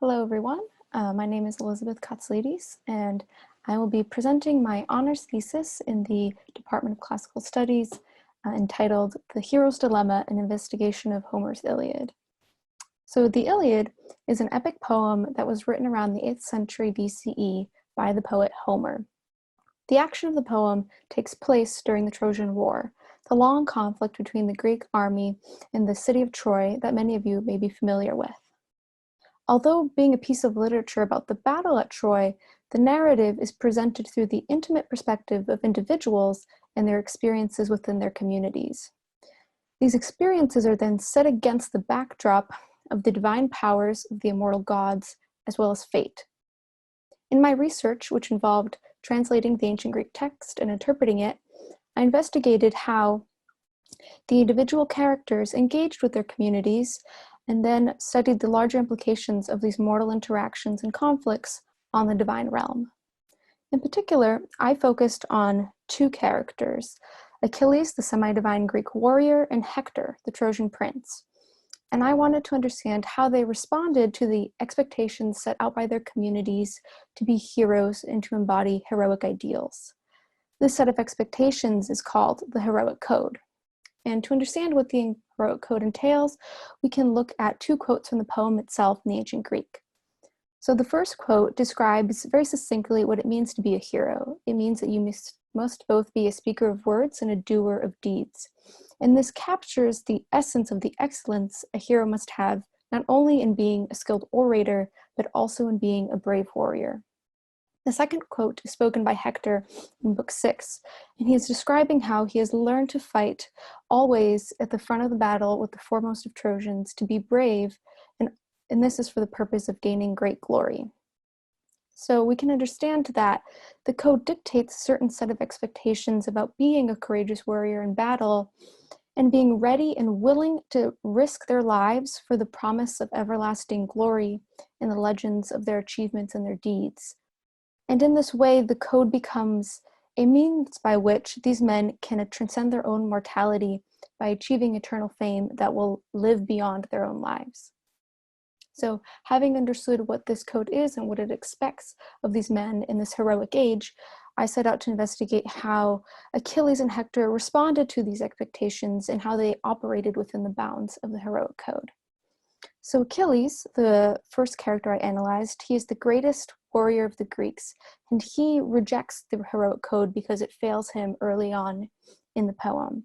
Hello, everyone. My name is Elisabeth Kotsalidis, and I will be presenting my honors thesis in the Department of Classical Studies entitled The Hero's Dilemma, an Investigation of Homer's Iliad. So the Iliad is an epic poem that was written around the 8th century BCE by the poet Homer. The action of the poem takes place during the Trojan War, the long conflict between the Greek army and the city of Troy that many of you may be familiar with. Although being a piece of literature about the battle at Troy, the narrative is presented through the intimate perspective of individuals and their experiences within their communities. These experiences are then set against the backdrop of the divine powers of the immortal gods, as well as fate. In my research, which involved translating the ancient Greek text and interpreting it, I investigated how the individual characters engaged with their communities and then studied the larger implications of these mortal interactions and conflicts on the divine realm. In particular, I focused on two characters, Achilles, the semi-divine Greek warrior, and Hector, the Trojan prince. And I wanted to understand how they responded to the expectations set out by their communities to be heroes and to embody heroic ideals. This set of expectations is called the heroic code. And to understand what the heroic code entails, we can look at two quotes from the poem itself in the ancient Greek. So the first quote describes very succinctly what it means to be a hero. It means that you must both be a speaker of words and a doer of deeds. And this captures the essence of the excellence a hero must have, not only in being a skilled orator, but also in being a brave warrior. The second quote is spoken by Hector in Book 6, and he is describing how he has learned to fight always at the front of the battle with the foremost of Trojans, to be brave, and this is for the purpose of gaining great glory. So we can understand that the code dictates a certain set of expectations about being a courageous warrior in battle and being ready and willing to risk their lives for the promise of everlasting glory and the legends of their achievements and their deeds. And in this way, the code becomes a means by which these men can transcend their own mortality by achieving eternal fame that will live beyond their own lives. So, having understood what this code is and what it expects of these men in this heroic age, I set out to investigate how Achilles and Hector responded to these expectations and how they operated within the bounds of the heroic code. So Achilles, the first character I analyzed, he is the greatest warrior of the Greeks, and he rejects the heroic code because it fails him early on in the poem.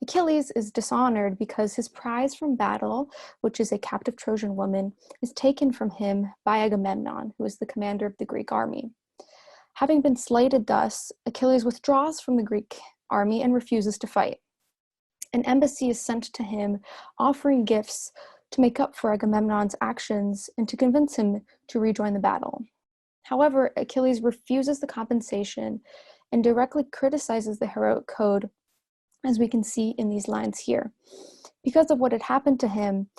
Achilles is dishonored because his prize from battle, which is a captive Trojan woman, is taken from him by Agamemnon, who is the commander of the Greek army. Having been slighted thus, Achilles withdraws from the Greek army and refuses to fight. An embassy is sent to him, offering gifts to make up for Agamemnon's actions and to convince him to rejoin the battle. However, Achilles refuses the compensation and directly criticizes the heroic code, as we can see in these lines here. Because of what had happened to him,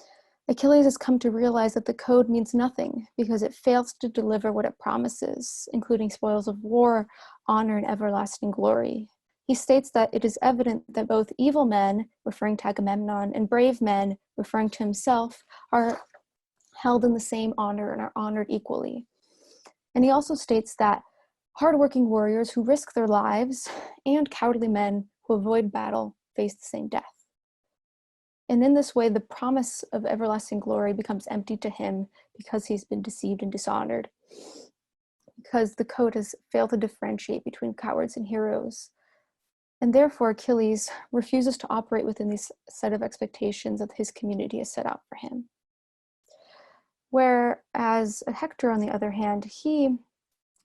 Achilles has come to realize that the code means nothing because it fails to deliver what it promises, including spoils of war, honor, and everlasting glory. He states that it is evident that both evil men, referring to Agamemnon, and brave men, referring to himself, are held in the same honor and are honored equally. And he also states that hardworking warriors who risk their lives and cowardly men who avoid battle face the same death. And in this way, the promise of everlasting glory becomes empty to him because he's been deceived and dishonored, because the code has failed to differentiate between cowards and heroes. And therefore, Achilles refuses to operate within this set of expectations that his community has set out for him. Whereas Hector, on the other hand, he,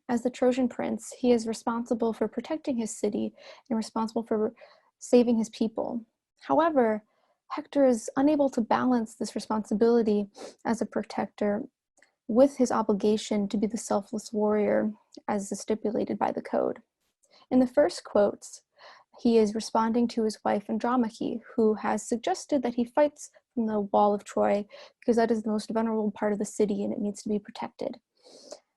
as the Trojan prince, he is responsible for protecting his city and responsible for saving his people. However, Hector is unable to balance this responsibility as a protector with his obligation to be the selfless warrior as is stipulated by the code. In the first quotes, he is responding to his wife Andromache, who has suggested that he fights from the wall of Troy because that is the most vulnerable part of the city and it needs to be protected.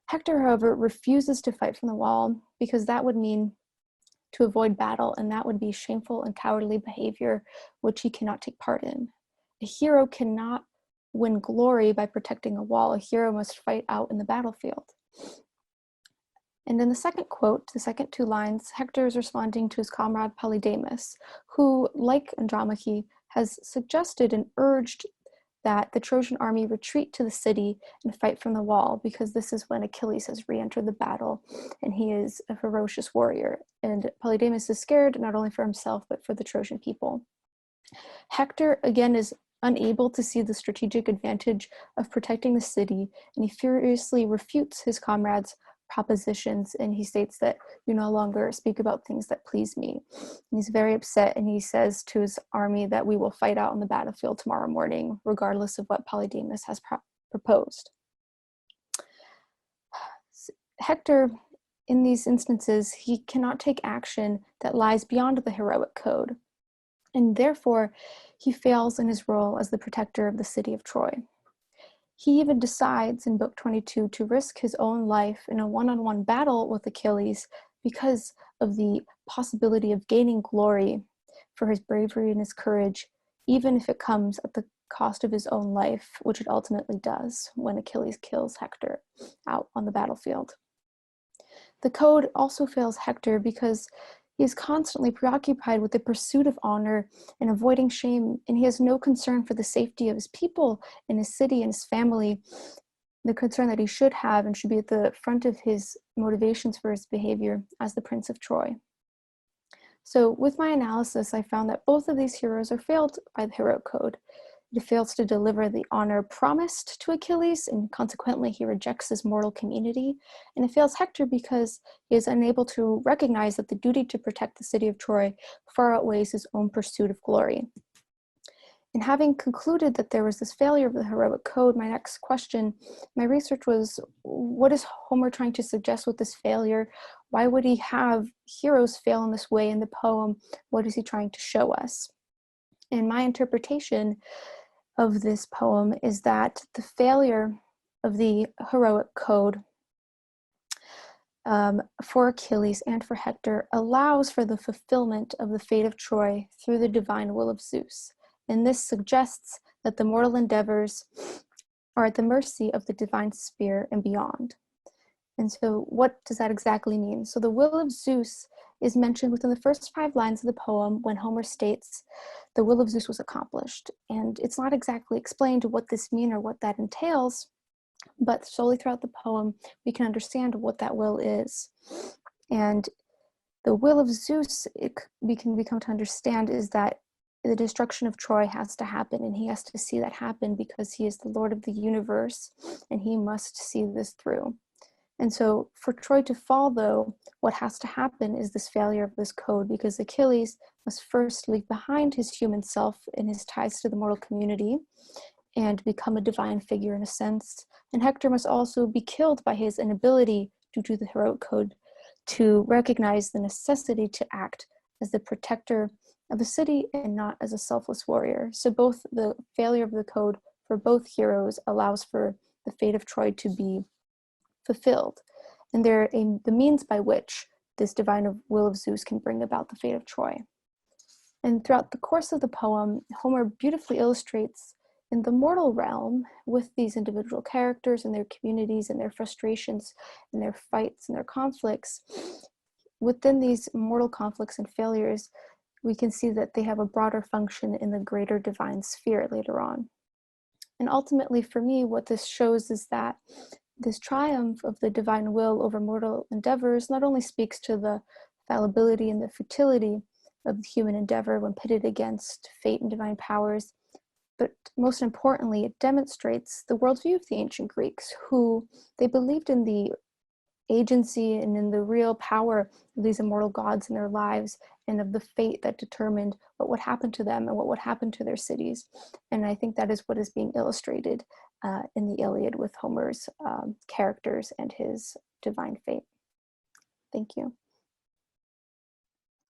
Hector, however, refuses to fight from the wall because that would mean to avoid battle, and that would be shameful and cowardly behavior which he cannot take part in. A hero cannot win glory by protecting a wall, a hero must fight out in the battlefield. And in the second quote, the second two lines, Hector is responding to his comrade Polydamas, who, like Andromache, has suggested and urged that the Trojan army retreat to the city and fight from the wall, because this is when Achilles has re-entered the battle and he is a ferocious warrior. And Polydamas is scared not only for himself, but for the Trojan people. Hector, again, is unable to see the strategic advantage of protecting the city, and he furiously refutes his comrades' propositions, and he states that you no longer speak about things that please me. And he's very upset, and he says to his army that we will fight out on the battlefield tomorrow morning, regardless of what Polydamas has proposed. Hector, in these instances, he cannot take action that lies beyond the heroic code, and therefore he fails in his role as the protector of the city of Troy. He even decides in Book 22 to risk his own life in a one-on-one battle with Achilles because of the possibility of gaining glory for his bravery and his courage, even if it comes at the cost of his own life, which it ultimately does when Achilles kills Hector out on the battlefield. The code also fails Hector because he is constantly preoccupied with the pursuit of honor and avoiding shame, and he has no concern for the safety of his people and his city and his family, the concern that he should have and should be at the front of his motivations for his behavior as the Prince of Troy. So with my analysis, I found that both of these heroes are failed by the heroic code. It fails to deliver the honor promised to Achilles, and consequently he rejects his mortal community. And it fails Hector because he is unable to recognize that the duty to protect the city of Troy far outweighs his own pursuit of glory. And having concluded that there was this failure of the heroic code, my next question, my research was, what is Homer trying to suggest with this failure? Why would he have heroes fail in this way in the poem? What is he trying to show us? And my interpretation of this poem is that the failure of the heroic code for Achilles and for Hector allows for the fulfillment of the fate of Troy through the divine will of Zeus. And this suggests that the mortal endeavors are at the mercy of the divine spear and beyond. And so what does that exactly mean? So the will of Zeus is mentioned within the first 5 lines of the poem when Homer states the will of Zeus was accomplished. And it's not exactly explained what this means or what that entails, but slowly throughout the poem, we can understand what that will is. And the will of Zeus, we can become to understand, is that the destruction of Troy has to happen, and he has to see that happen because he is the Lord of the universe, and he must see this through. And so for Troy to fall, though, what has to happen is this failure of this code, because Achilles must first leave behind his human self and his ties to the mortal community and become a divine figure in a sense. And Hector must also be killed by his inability, due to the heroic code, to recognize the necessity to act as the protector of the city and not as a selfless warrior. So both the failure of the code for both heroes allows for the fate of Troy to be fulfilled, and they're the means by which this divine will of Zeus can bring about the fate of Troy. And throughout the course of the poem, Homer beautifully illustrates in the mortal realm with these individual characters and their communities and their frustrations and their fights and their conflicts. Within these mortal conflicts and failures, we can see that they have a broader function in the greater divine sphere later on. And ultimately, for me, what this shows is that this triumph of the divine will over mortal endeavors not only speaks to the fallibility and the futility of the human endeavor when pitted against fate and divine powers, but most importantly, it demonstrates the worldview of the ancient Greeks, who they believed in the agency and in the real power of these immortal gods in their lives and of the fate that determined what would happen to them and what would happen to their cities. And I think that is what is being illustrated in the Iliad with Homer's characters and his divine fate. Thank you.